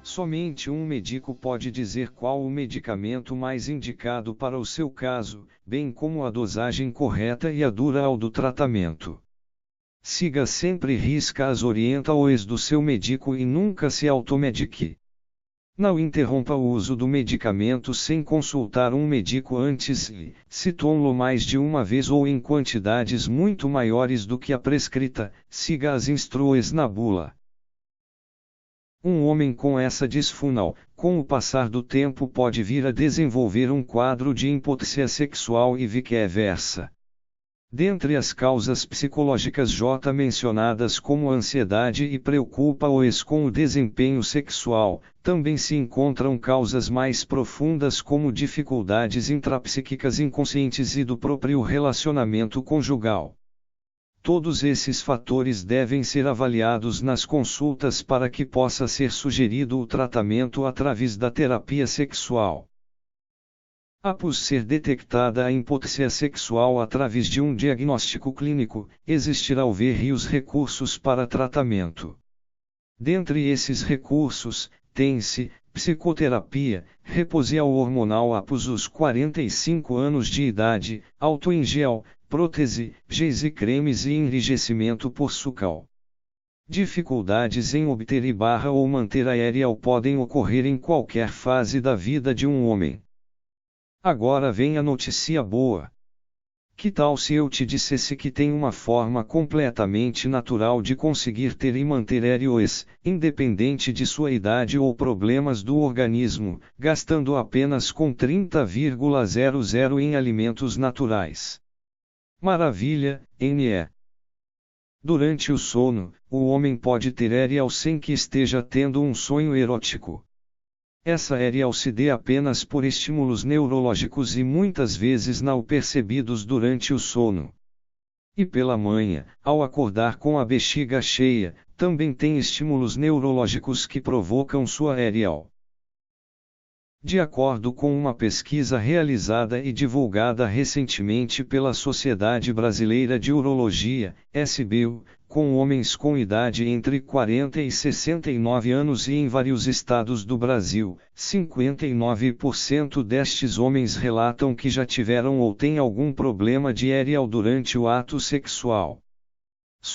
Somente um médico pode dizer qual o medicamento mais indicado para o seu caso, bem como a dosagem correta e a duração do tratamento. Siga sempre as orientações do seu médico e nunca se automedique. Não interrompa o uso do medicamento sem consultar um médico antes e, se tome-lo mais de uma vez ou em quantidades muito maiores do que a prescrita, siga as instruções na bula. Um homem com essa disfunção, com o passar do tempo pode vir a desenvolver um quadro de impotência sexual e vice-versa. Dentre as causas psicológicas já mencionadas como ansiedade e preocupa-os com o desempenho sexual, também se encontram causas mais profundas como dificuldades intrapsíquicas inconscientes e do próprio relacionamento conjugal. Todos esses fatores devem ser avaliados nas consultas para que possa ser sugerido o tratamento através da terapia sexual. Após ser detectada a impotência sexual através de um diagnóstico clínico, existirão vários recursos para tratamento. Dentre esses recursos, tem-se psicoterapia, reposição hormonal após os 45 anos de idade, álcool em gel, prótese, géis e cremes e enrijecimento por sucal. Dificuldades em obter ou manter a ereção podem ocorrer em qualquer fase da vida de um homem. Agora vem a notícia boa. Que tal se eu te dissesse que tem uma forma completamente natural de conseguir ter e manter ereções, independente de sua idade ou problemas do organismo, gastando apenas com 30,00 em alimentos naturais? Maravilha, NE. Durante o sono, o homem pode ter ereção sem que esteja tendo um sonho erótico. Essa ereção se dê apenas por estímulos neurológicos e muitas vezes não percebidos durante o sono. E pela manhã, ao acordar com a bexiga cheia, também tem estímulos neurológicos que provocam sua ereção. De acordo com uma pesquisa realizada e divulgada recentemente pela Sociedade Brasileira de Urologia, SBU, com homens com idade entre 40 e 69 anos e em vários estados do Brasil, 59% destes homens relatam que já tiveram ou têm algum problema de ereção durante o ato sexual.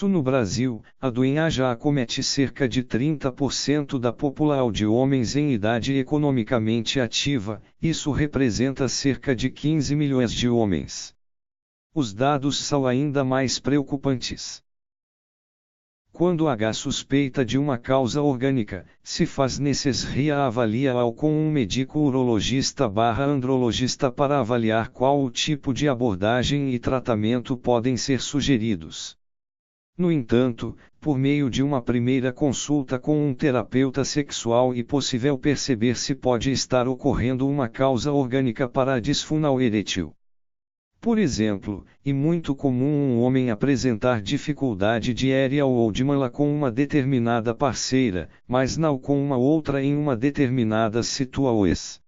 No Brasil, a doença já acomete cerca de 30% da população de homens em idade economicamente ativa, isso representa cerca de 15 milhões de homens. Os dados são ainda mais preocupantes. Quando há suspeita de uma causa orgânica, se faz necessária a avaliação com um médico urologista/andrologista para avaliar qual o tipo de abordagem e tratamento podem ser sugeridos. No entanto, por meio de uma primeira consulta com um terapeuta sexual é possível perceber se pode estar ocorrendo uma causa orgânica para a disfunção erétil. Por exemplo, é muito comum um homem apresentar dificuldade de ereção ou de mala com uma determinada parceira, mas não com uma outra em uma determinada situação.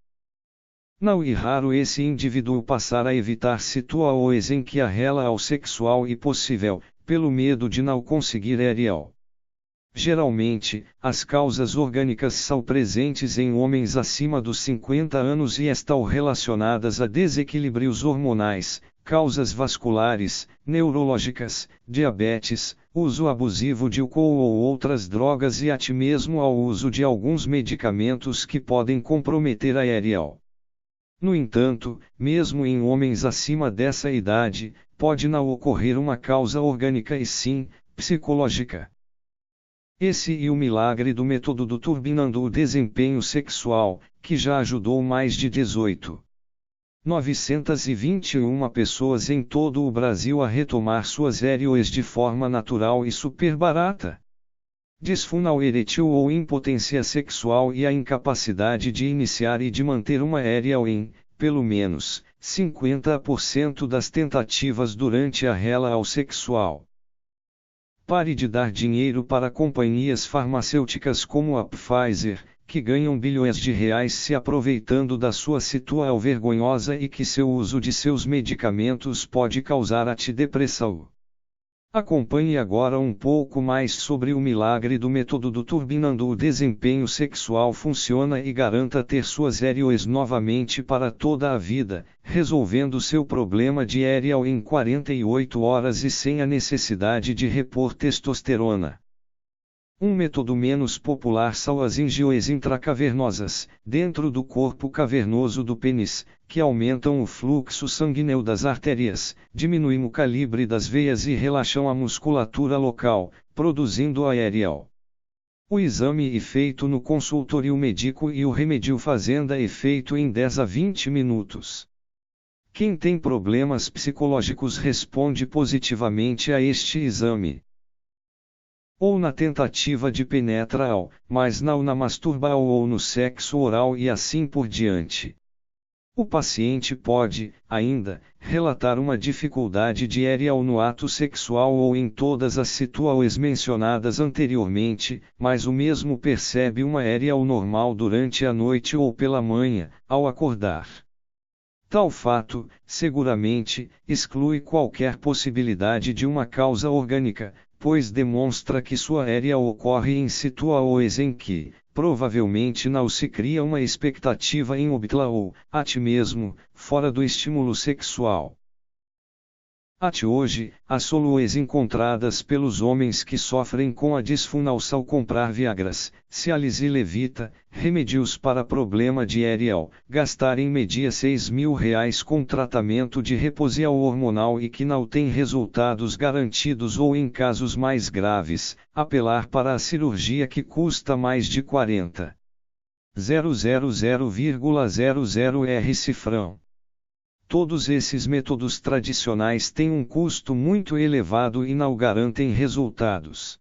Não é raro esse indivíduo passar a evitar situações em que a relação sexual é possível, pelo medo de não conseguir ereção. Geralmente, as causas orgânicas são presentes em homens acima dos 50 anos e estão relacionadas a desequilíbrios hormonais, causas vasculares, neurológicas, diabetes, uso abusivo de álcool ou outras drogas e até mesmo ao uso de alguns medicamentos que podem comprometer a ereção. No entanto, mesmo em homens acima dessa idade, pode não ocorrer uma causa orgânica e sim, psicológica. Esse é o milagre do método do turbinando o desempenho sexual, que já ajudou mais de 18.921 pessoas em todo o Brasil a retomar suas ereções de forma natural e super barata. Disfunção erétil ou impotência sexual e a incapacidade de iniciar e de manter uma ereção em, pelo menos, 50% das tentativas durante a relação sexual. Pare de dar dinheiro para companhias farmacêuticas como a Pfizer, que ganham bilhões de reais se aproveitando da sua situação vergonhosa e que seu uso de seus medicamentos pode causar a depressão. Acompanhe agora um pouco mais sobre o milagre do método do turbinando o desempenho sexual funciona e garanta ter suas ereoes novamente para toda a vida, resolvendo seu problema de ereal em 48 horas e sem a necessidade de repor testosterona. Um método menos popular são as angioes intracavernosas, dentro do corpo cavernoso do pênis, que aumentam o fluxo sanguíneo das artérias, diminuem o calibre das veias e relaxam a musculatura local, produzindo a ereal. O exame é feito no consultório médico e o remédio fazenda é feito em 10 a 20 minutos. Quem tem problemas psicológicos responde positivamente a este exame. Ou na tentativa de penetrar, mas não na masturbação ou no sexo oral e assim por diante. O paciente pode, ainda, relatar uma dificuldade de ereal no ato sexual ou em todas as situações mencionadas anteriormente, mas o mesmo percebe uma ereal normal durante a noite ou pela manhã, ao acordar. Tal fato, seguramente, exclui qualquer possibilidade de uma causa orgânica, pois demonstra que sua ereal ocorre em situações em que, provavelmente não se cria uma expectativa em obtê-la ou, até mesmo, fora do estímulo sexual. Até hoje, as soluções encontradas pelos homens que sofrem com a disfunção ao comprar Viagras, Cialis e Levita, remédios para problema de ereal, gastar em média R$6.000 com tratamento de reposição hormonal e que não tem resultados garantidos ou em casos mais graves, apelar para a cirurgia que custa mais de 40.000,00 cifrão. Todos esses métodos tradicionais têm um custo muito elevado e não garantem resultados.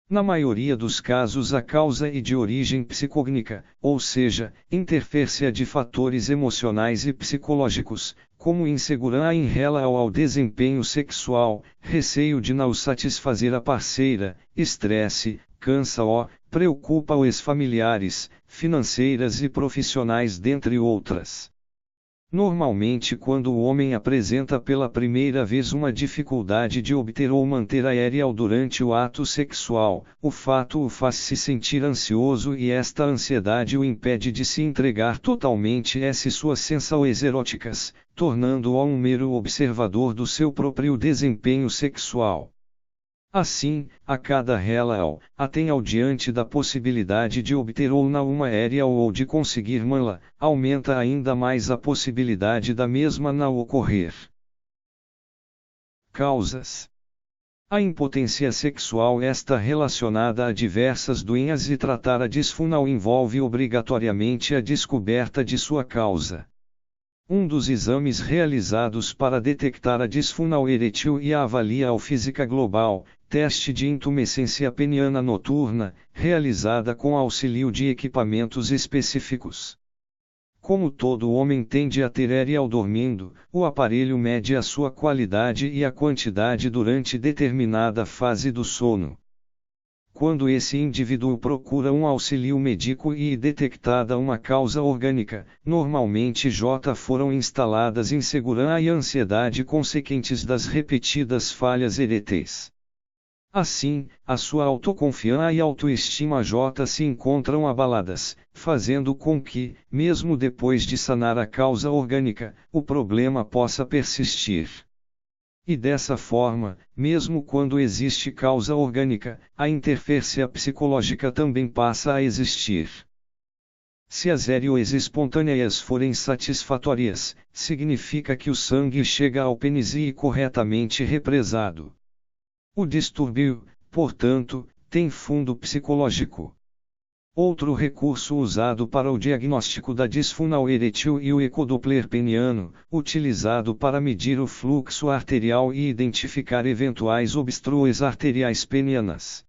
Na maioria dos casos a causa é de origem psicogênica, ou seja, interferência de fatores emocionais e psicológicos, como insegurança em relação ao desempenho sexual, receio de não satisfazer a parceira, estresse, cansa-o, preocupa os familiares, financeiras e profissionais dentre outras. Normalmente quando o homem apresenta pela primeira vez uma dificuldade de obter ou manter a ereal durante o ato sexual, o fato o faz se sentir ansioso e esta ansiedade o impede de se entregar totalmente às suas sensações eróticas, tornando-o um mero observador do seu próprio desempenho sexual. Assim, a cada relação, até ao diante da possibilidade de obter ou não uma ereal ou de conseguir mantê-la, aumenta ainda mais a possibilidade da mesma não ocorrer. Causas: a impotência sexual está relacionada a diversas doenças e tratar a disfunção envolve obrigatoriamente a descoberta de sua causa. Um dos exames realizados para detectar a disfunção erétil e a avaliação física global, teste de intumescência peniana noturna, realizada com auxílio de equipamentos específicos. Como todo homem tende a ter ereal dormindo, o aparelho mede a sua qualidade e a quantidade durante determinada fase do sono. Quando esse indivíduo procura um auxílio médico e detectada uma causa orgânica, normalmente foram instaladas insegurança e ansiedade consequentes das repetidas falhas eréteis. Assim, a sua autoconfiança e autoestima se encontram abaladas, fazendo com que, mesmo depois de sanar a causa orgânica, o problema possa persistir. E dessa forma, mesmo quando existe causa orgânica, a interferência psicológica também passa a existir. Se as ereoes espontâneas forem satisfatórias, significa que o sangue chega ao pênis e é corretamente represado. O distúrbio, portanto, tem fundo psicológico. Outro recurso usado para o diagnóstico da disfunção erétil é o ecodoppler peniano, utilizado para medir o fluxo arterial e identificar eventuais obstruções arteriais penianas.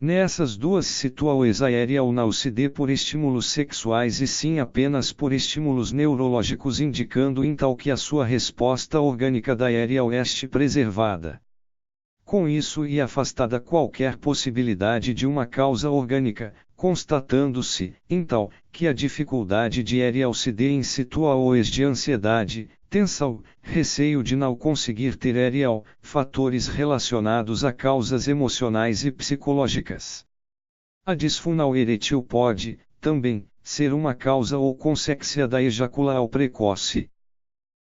Nessas duas situações a ereal não se dê por estímulos sexuais e sim apenas por estímulos neurológicos indicando então que a sua resposta orgânica da ereal este preservada. Com isso e afastada qualquer possibilidade de uma causa orgânica, constatando-se, então, que a dificuldade de ereal se dê em situações de ansiedade, Tensão, receio de não conseguir ter ereal, fatores relacionados a causas emocionais e psicológicas. A disfunção eretil pode, também, ser uma causa ou consequência da ejaculação precoce.